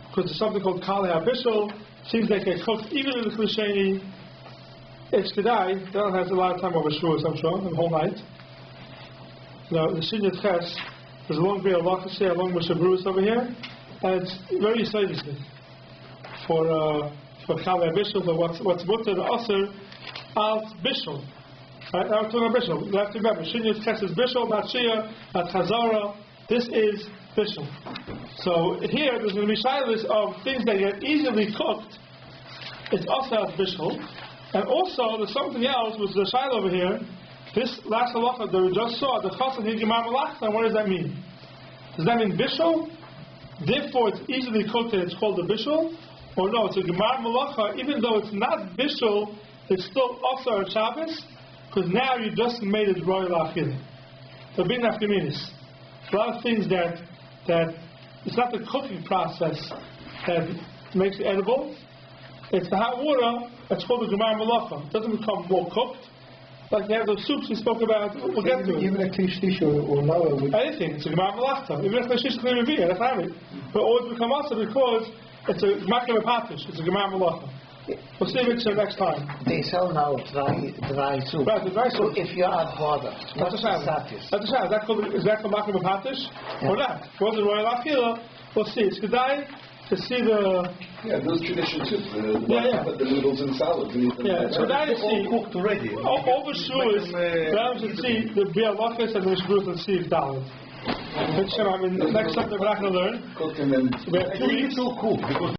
because there's something called Kalei HaBishul, seems like it's cooked even in the klisheni. It's kedai, that has a lot of time over shuas, I'm sure, the whole night. Now the Shinyat Ches, there's a long bit of halacha, a long Mishnah Berurah over here, and it's very exciting for Kalei HaBishul, for what's mutter the Aser al Bishul. Right? Now we're talking about Bishul. You have to remember, Shinyat Ches is Bishul, not Shia, not Chazara. This is Bishul. So here there's going to be shilas of things that get easily cooked. It's also al Bishul. And also there's something else, which is a shilah over here. This last halacha that we just saw, the Chasan Higimar Malachta, what does that mean? Does that mean Bishul? Therefore it's easily cooked and it's called a Bishul? Or no, it's a Gemar Malacha, even though it's not Bishul, it's still also a Shabbos, because now you just made it royal achil. So being nafkaminis. A lot of things that it's not the cooking process that makes it edible, it's the hot water that's called the Gemar Malacha. It doesn't become more cooked. Like they have those soups we spoke about, we'll get to it. Even a klish or no, anything, it's a Gemar Malachta. Even a klish can be that's how it. But always become also because it's a Makim Patish, it's a Gemar Malacha. We'll see it next time. They sell now dry soup. Right, the dry So soup. if you add water, what's the status? Is that called hatish or not? Was it royal akila? We'll see. It's kedai to see the. Yeah, those traditional soups. The noodles and salads. So that is see. Cooked already. Over shoe is to see the bialachis and the shbrut and see down. Next time, next time we're not going to learn. Cook and then. We have 2 weeks. It's all cooked because